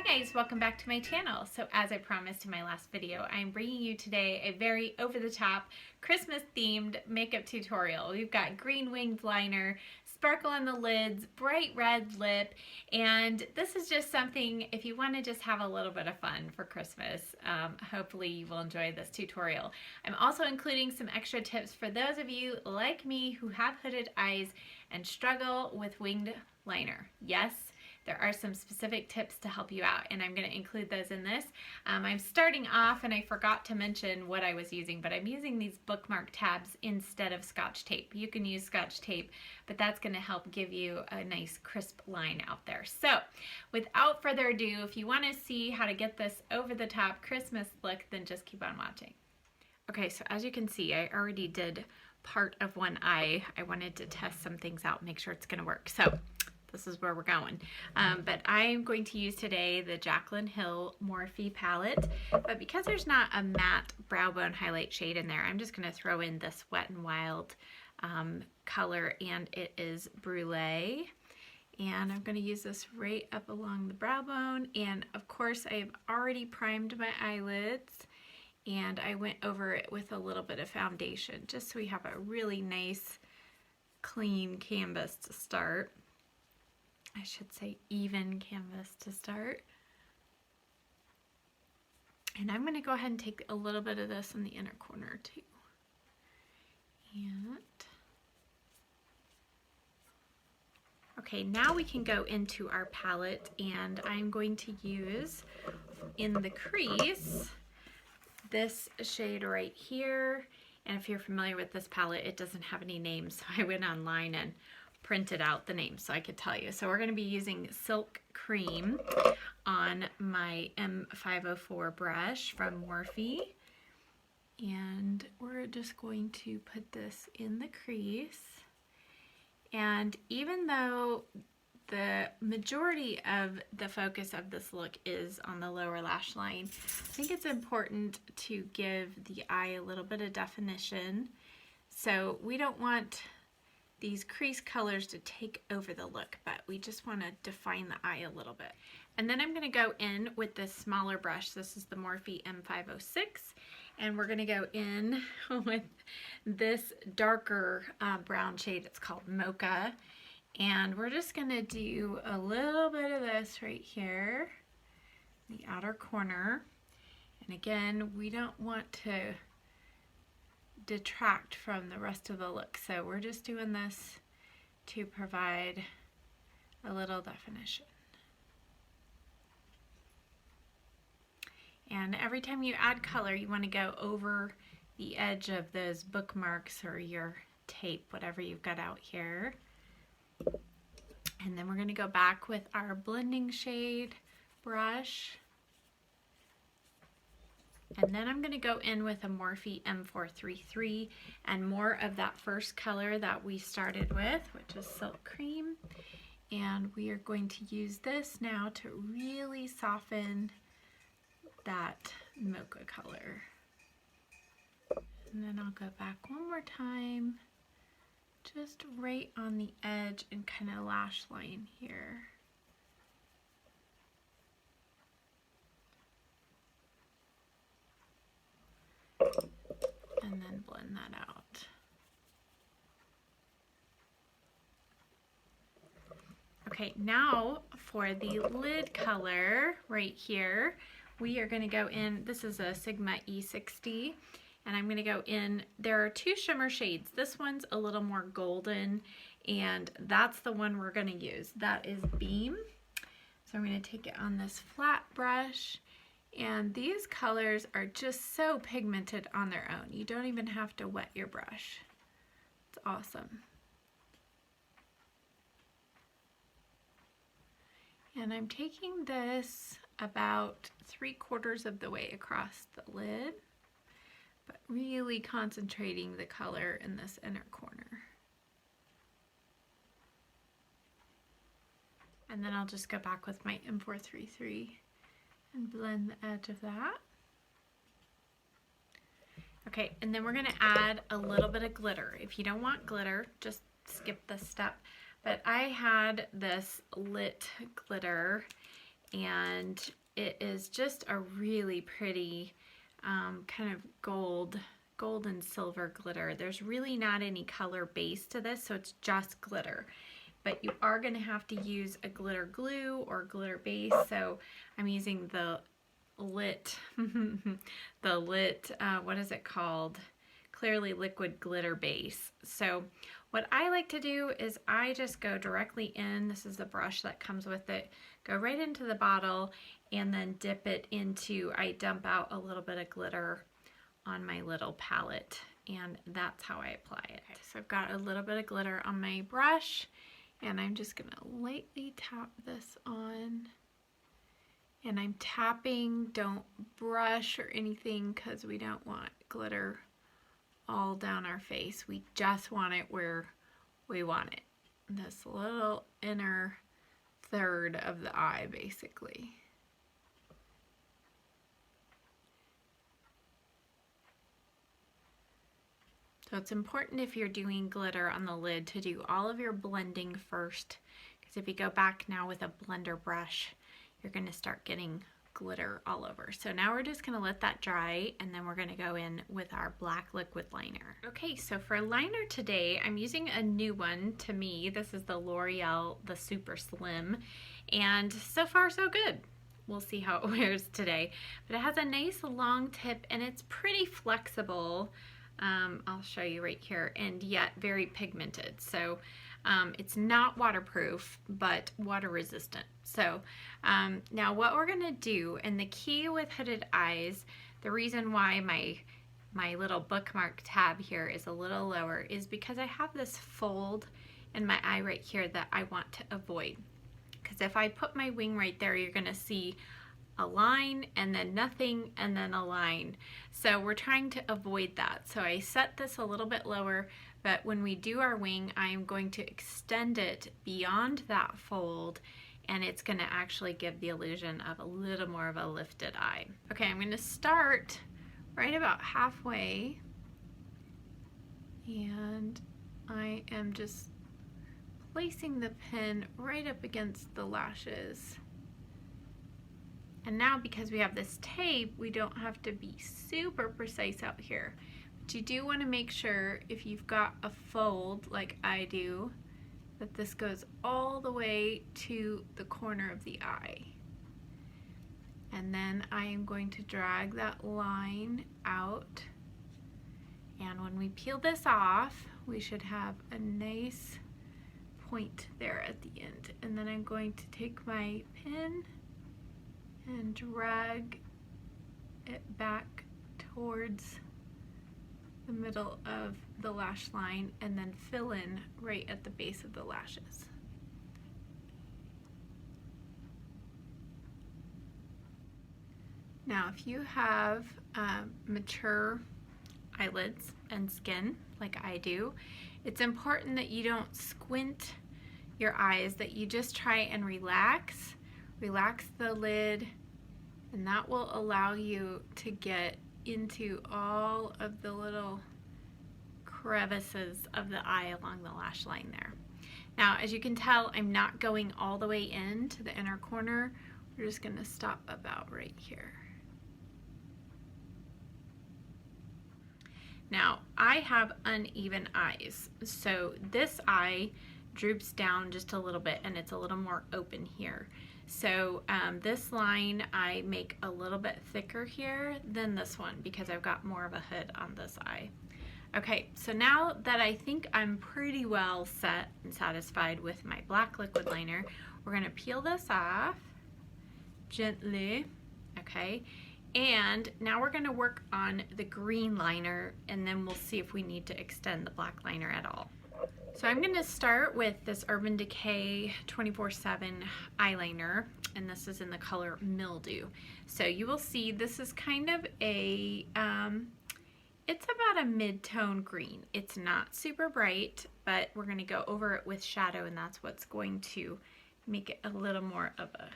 Hi guys, welcome back to my channel. So as I promised in my last video, I'm bringing you today a very over-the-top Christmas themed makeup tutorial. We've got green winged liner, sparkle on the lids, bright red lip, and this is just something if you want to just have a little bit of fun for Christmas. Hopefully you will enjoy this tutorial. I'm also including some extra tips for those of you like me who have hooded eyes and struggle with winged liner. Yes, there are some specific tips to help you out, and I'm going to include those in this. I'm starting off, and I forgot to mention what I was using, but I'm using these bookmark tabs instead of Scotch tape. You can use Scotch tape, but that's going to help give you a nice crisp line out there. So without further ado, if you want to see how to get this over-the-top Christmas look, then just keep on watching. Okay, so as you can see, I already did part of one eye. I wanted to test some things out, make sure it's going to work. So this is where we're going. But I'm going to use today the Jaclyn Hill Morphe palette. But because there's not a matte brow bone highlight shade in there, I'm just going to throw in this Wet n Wild color, and it is Brulee. And I'm going to use this right up along the brow bone. And of course, I've already primed my eyelids. And I went over it with a little bit of foundation, just so we have a really nice, clean canvas to start. I should say even canvas to start. And I'm going to go ahead and take a little bit of this in the inner corner too. And okay, now we can go into our palette, and I'm going to use in the crease this shade right here. And if you're familiar with this palette, it doesn't have any names, so I went online and printed out the name so I could tell you. So we're going to be using Silk Cream on my M504 brush from Morphe, and we're just going to put this in the crease. And even though the majority of the focus of this look is on the lower lash line, I think it's important to give the eye a little bit of definition. So we don't want these crease colors to take over the look, but we just want to define the eye a little bit. And then I'm going to go in with this smaller brush. This is the Morphe M506, and we're going to go in with this darker brown shade. It's called Mocha, and we're just going to do a little bit of this right here, the outer corner. And again, we don't want to detract from the rest of the look, so we're just doing this to provide a little definition. And every time you add color, you want to go over the edge of those bookmarks or your tape, whatever you've got out here. And then we're going to go back with our blending shade brush. And then I'm going to go in with a Morphe M433 and more of that first color that we started with, which is Silk Cream. And we are going to use this now to really soften that mocha color. And then I'll go back one more time, just right on the edge and kind of lash line here. And then blend that out. Okay, now for the lid color right here, we are going to go in, this is a Sigma E60, and I'm going to go in, there are two shimmer shades. This one's a little more golden, and that's the one we're going to use. That is Beam. So I'm going to take it on this flat brush. And these colors are just so pigmented on their own. You don't even have to wet your brush. It's awesome. And I'm taking this about 3/4 of the way across the lid, but really concentrating the color in this inner corner. And then I'll just go back with my M433 and blend the edge of that. Okay, and then we're going to add a little bit of glitter. If you don't want glitter, just skip this step. But I had this lit glitter, and it is just a really pretty kind of gold and silver glitter. There's really not any color base to this, so it's just glitter. But you are going to have to use a glitter glue or glitter base, so I'm using the Lit, what is it called? Clearly Liquid Glitter Base. So what I like to do is I just go directly in, this is the brush that comes with it, go right into the bottle and then dip it into, I dump out a little bit of glitter on my little palette, and that's how I apply it. So I've got a little bit of glitter on my brush, and I'm just gonna lightly tap this on. And I'm tapping, don't brush or anything because we don't want glitter all down our face. We just want it where we want it. This little inner third of the eye, basically. So it's important if you're doing glitter on the lid to do all of your blending first, because if you go back now with a blender brush, you're going to start getting glitter all over. So now we're just going to let that dry, and then we're going to go in with our black liquid liner. Okay, so for liner today, I'm using a new one to me. This is the L'Oreal, the Super Slim, and so far so good. We'll see how it wears today. But it has a nice long tip, and it's pretty flexible. I'll show you right here, and yet very pigmented. So it's not waterproof, but water resistant. So now what we're gonna do, and the key with hooded eyes, the reason why my little bookmark tab here is a little lower is because I have this fold in my eye right here that I want to avoid. Because if I put my wing right there, you're gonna see a line and then nothing and then a line. So we're trying to avoid that. So I set this a little bit lower, but when we do our wing, I'm going to extend it beyond that fold, and it's going to actually give the illusion of a little more of a lifted eye. Okay, I'm going to start right about halfway, and I am just placing the pen right up against the lashes. And now, because we have this tape, we don't have to be super precise out here. But you do want to make sure, if you've got a fold like I do, that this goes all the way to the corner of the eye. And then I am going to drag that line out. And when we peel this off, we should have a nice point there at the end. And then I'm going to take my pen and drag it back towards the middle of the lash line, and then fill in right at the base of the lashes. Now, if you have mature eyelids and skin like I do, it's important that you don't squint your eyes, that you just try and relax the lid, and that will allow you to get into all of the little crevices of the eye along the lash line there. Now, as you can tell, I'm not going all the way into the inner corner. We're just going to stop about right here. Now, I have uneven eyes, so this eye droops down just a little bit, and it's a little more open here. So this line I make a little bit thicker here than this one because I've got more of a hood on this eye. Okay, so now that I think I'm pretty well set and satisfied with my black liquid liner, we're going to peel this off gently, okay? And now we're going to work on the green liner, and then we'll see if we need to extend the black liner at all. So I'm going to start with this Urban Decay 24/7 eyeliner, and this is in the color Mildew. So you will see this is kind of a, it's about a mid-tone green. It's not super bright, but we're going to go over it with shadow, and that's what's going to make it a little more of a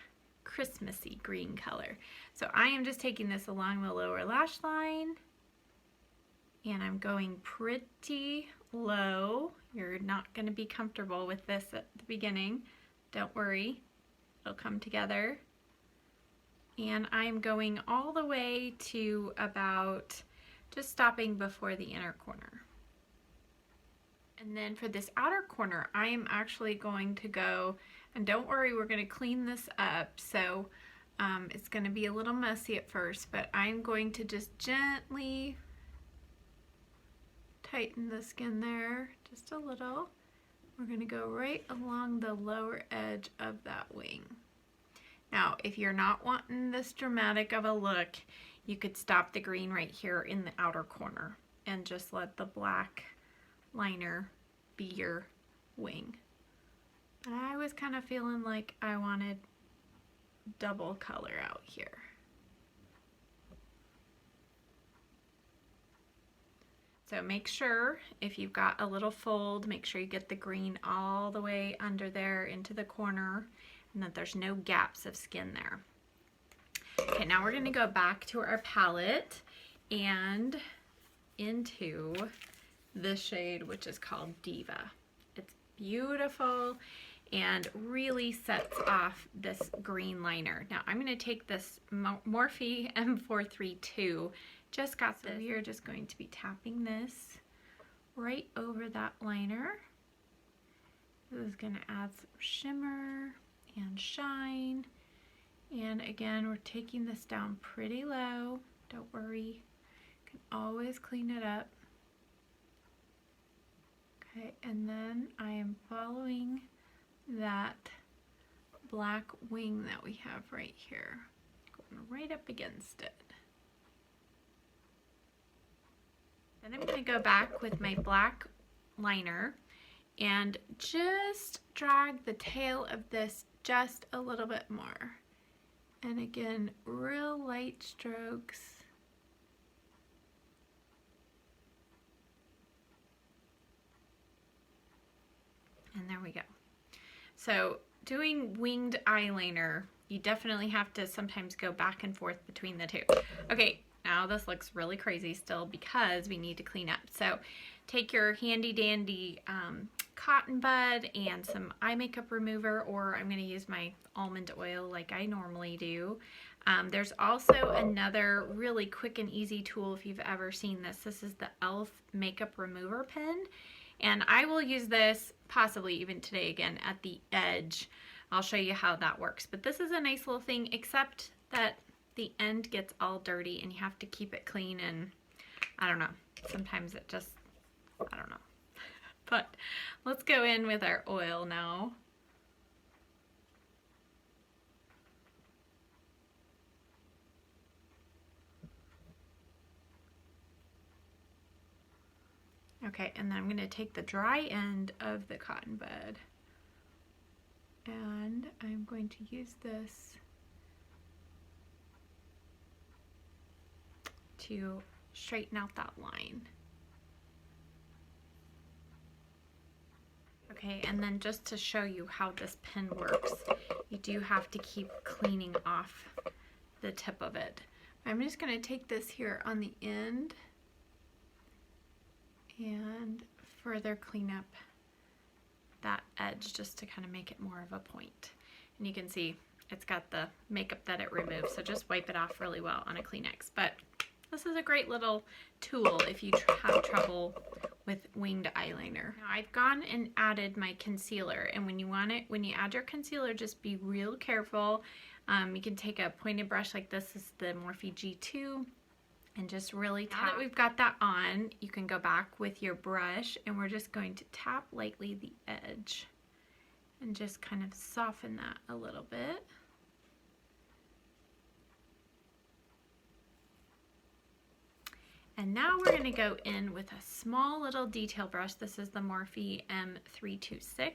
Christmassy green color. So I am just taking this along the lower lash line, and I'm going pretty low. You're not going to be comfortable with this at the beginning. Don't worry, it'll come together. and I'm going all the way to about just stopping before the inner corner. And then for this outer corner, I am actually going to go, and don't worry, we're going to clean this up, so it's going to be a little messy at first, but I'm going to just gently tighten the skin there just a little. We're going to go right along the lower edge of that wing. Now, if you're not wanting this dramatic of a look, you could stop the green right here in the outer corner and just let the black liner be your wing. But I was kind of feeling like I wanted double color out here. So make sure, if you've got a little fold, make sure you get the green all the way under there into the corner and that there's no gaps of skin there. Okay, now we're gonna go back to our palette and into this shade, which is called Diva. It's beautiful and really sets off this green liner. Now I'm gonna take this Morphe M432. Just got this. So we are just going to be tapping this right over that liner. This is going to add some shimmer and shine. And again, we're taking this down pretty low. Don't worry, you can always clean it up. Okay, and then I am following that black wing that we have right here, going right up against it. Then I'm going to go back with my black liner and just drag the tail of this just a little bit more. And again, real light strokes. And there we go. So doing winged eyeliner, you definitely have to sometimes go back and forth between the two. Okay. Now this looks really crazy still because we need to clean up. So take your handy dandy cotton bud and some eye makeup remover, or I'm going to use my almond oil like I normally do. There's also another really quick and easy tool if you've ever seen this. This is the e.l.f. makeup remover pen, and I will use this possibly even today again at the edge. I'll show you how that works, but this is a nice little thing, except that the end gets all dirty and you have to keep it clean, and I don't know, sometimes it just, I don't know. But let's go in with our oil now. Okay, and then I'm going to take the dry end of the cotton bud and I'm going to use this to straighten out that line. Okay, and then just to show you how this pen works, you do have to keep cleaning off the tip of it. I'm just going to take this here on the end and further clean up that edge just to kind of make it more of a point. And you can see it's got the makeup that it removes, so just wipe it off really well on a Kleenex. But this is a great little tool if you have trouble with winged eyeliner. Now I've gone and added my concealer, and when you add your concealer, just be real careful. You can take a pointed brush like this is the Morphe G2 and just really tap. Now that we've got that on, you can go back with your brush and we're just going to tap lightly the edge and just kind of soften that a little bit. And now we're going to go in with a small little detail brush. This is the Morphe M326.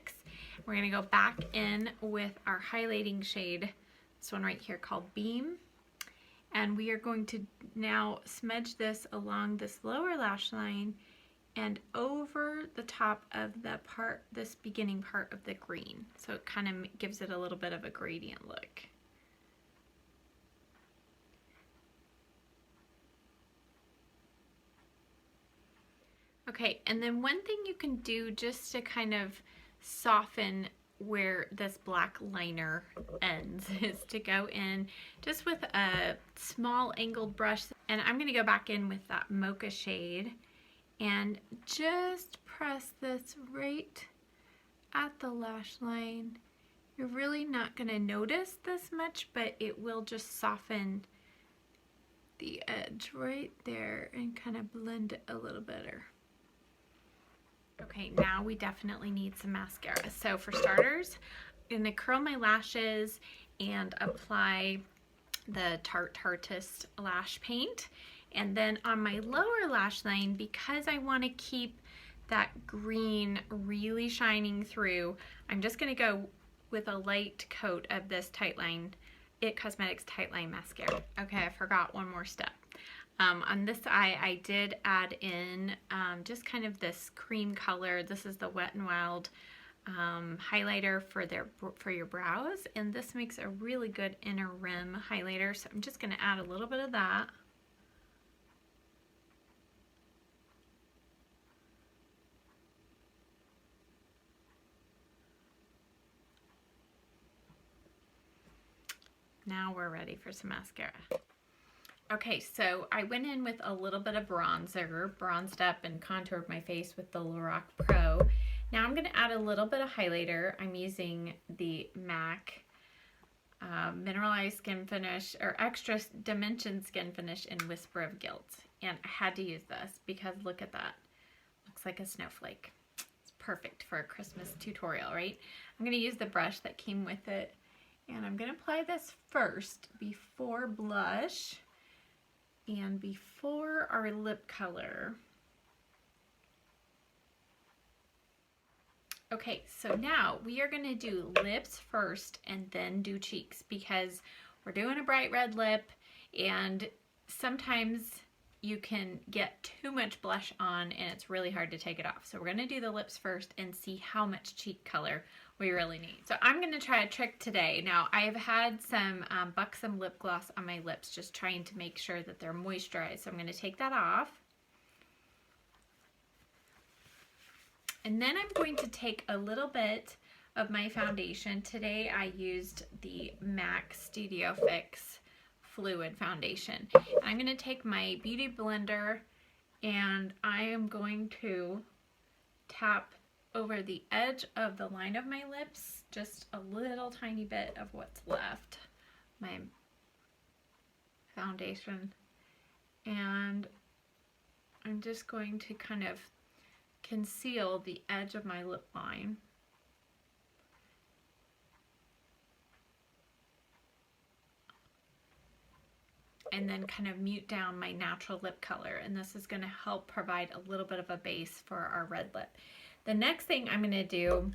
We're going to go back in with our highlighting shade, this one right here called Beam. And we are going to now smudge this along this lower lash line and over the top of the part, this beginning part of the green. So it kind of gives it a little bit of a gradient look. Okay, and then one thing you can do just to kind of soften where this black liner ends, is to go in just with a small angled brush. And I'm going to go back in with that mocha shade and just press this right at the lash line. You're really not going to notice this much, but it will just soften the edge right there and kind of blend it a little better. Okay, now we definitely need some mascara. So for starters, I'm going to curl my lashes and apply the Tarte Tartist lash paint. And then on my lower lash line, because I want to keep that green really shining through, I'm just going to go with a light coat of this It Cosmetics Tightline mascara. Okay, I forgot one more step. On this eye, I did add in just kind of this cream color. This is the Wet n Wild highlighter for your brows, and this makes a really good inner rim highlighter. So I'm just going to add a little bit of that. Now we're ready for some mascara. Okay, so I went in with a little bit of bronzer, bronzed up and contoured my face with the Lorac Pro. Now I'm going to add a little bit of highlighter. I'm using the MAC Mineralized Skin Finish, or Extra Dimension Skin Finish in Whisper of Guilt. And I had to use this because look at that. Looks like a snowflake. It's perfect for a Christmas tutorial, right? I'm going to use the brush that came with it. And I'm going to apply this first before blush and before our lip color. Okay, so now we are going to do lips first and then do cheeks, because we're doing a bright red lip and sometimes you can get too much blush on and it's really hard to take it off. So we're going to do the lips first and see how much cheek color we really need. So I'm going to try a trick today. Now I have had some Buxom lip gloss on my lips, just trying to make sure that they're moisturized. So I'm going to take that off. And then I'm going to take a little bit of my foundation. Today I used the MAC Studio Fix Fluid Foundation. I'm going to take my Beauty Blender and I am going to tap over the edge of the line of my lips, just a little tiny bit of what's left, my foundation. And I'm just going to kind of conceal the edge of my lip line. And then kind of mute down my natural lip color. And this is going to help provide a little bit of a base for our red lip. The next thing I'm going to do,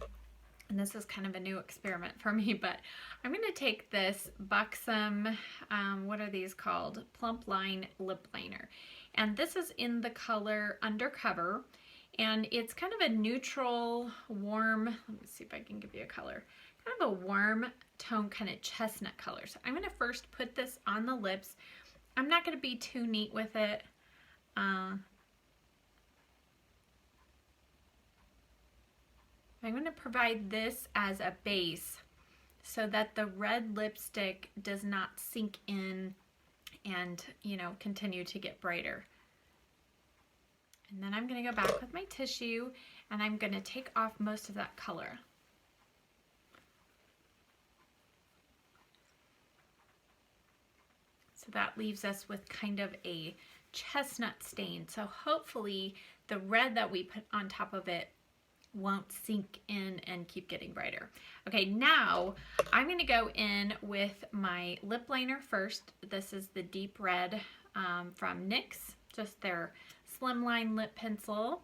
and this is kind of a new experiment for me, but I'm going to take this Buxom, what are these called? Plump Line Lip Liner. And this is in the color Undercover. And it's kind of a neutral, warm, let me see if I can give you a color, kind of a warm tone, kind of chestnut color. So I'm going to first put this on the lips. I'm not going to be too neat with it. I'm going to provide this as a base so that the red lipstick does not sink in and, you know, continue to get brighter. And then I'm going to go back with my tissue and I'm going to take off most of that color. So that leaves us with kind of a chestnut stain. So hopefully the red that we put on top of it won't sink in and keep getting brighter. Okay, now I'm going to go in with my lip liner first. This is the Deep Red from NYX, just their Slimline lip pencil.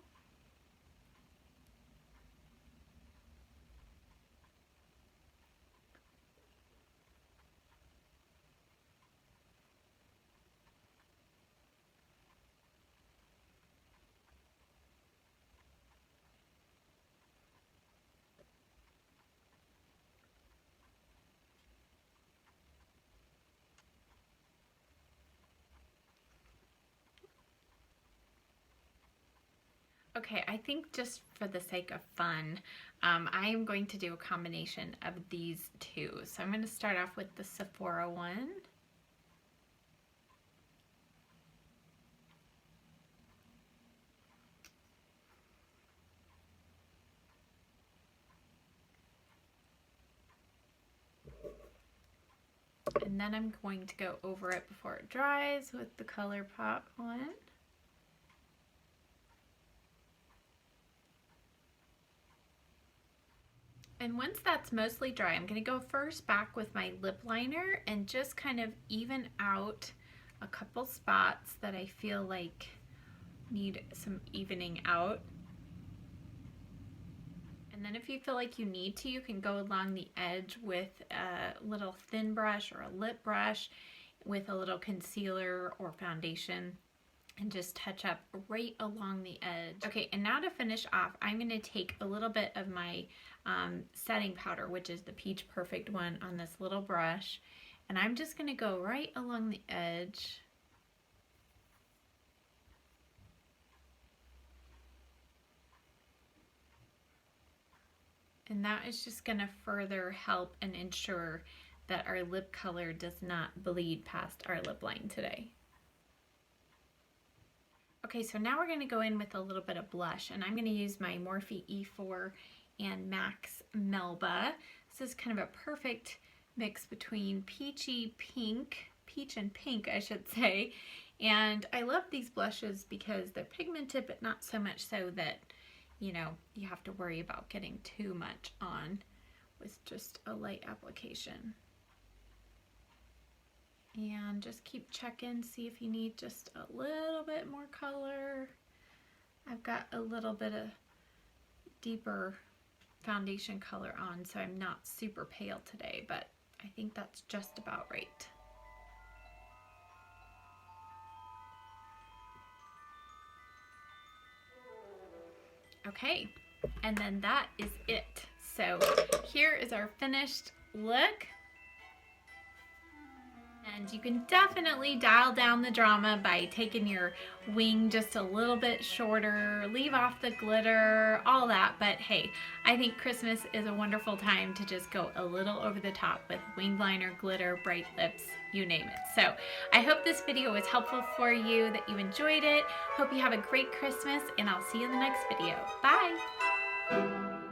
Okay, I think just for the sake of fun, I am going to do a combination of these two. So I'm going to start off with the Sephora one. And then I'm going to go over it before it dries with the ColourPop one. And once that's mostly dry, I'm going to go first back with my lip liner and just kind of even out a couple spots that I feel like need some evening out. And then if you feel like you need to, you can go along the edge with a little thin brush or a lip brush with a little concealer or foundation and just touch up right along the edge. Okay, and now to finish off, I'm going to take a little bit of my setting powder, which is the Peach Perfect one, on this little brush, and I'm just going to go right along the edge. And that is just going to further help and ensure that our lip color does not bleed past our lip line today. Okay, so now we're going to go in with a little bit of blush, and I'm going to use my Morphe E4 and MAC Melba. This is kind of a perfect mix between peach and pink, I should say. And I love these blushes because they're pigmented, but not so much so that, you know, you have to worry about getting too much on with just a light application. And just keep checking, see if you need just a little bit more color. I've got a little bit of deeper foundation color on, so I'm not super pale today, but I think that's just about right. Okay, and then that is it. So here is our finished look. And you can definitely dial down the drama by taking your wing just a little bit shorter, leave off the glitter, all that. But hey, I think Christmas is a wonderful time to just go a little over the top with wing liner, glitter, bright lips, you name it. So I hope this video was helpful for you, that you enjoyed it. Hope you have a great Christmas, and I'll see you in the next video. Bye!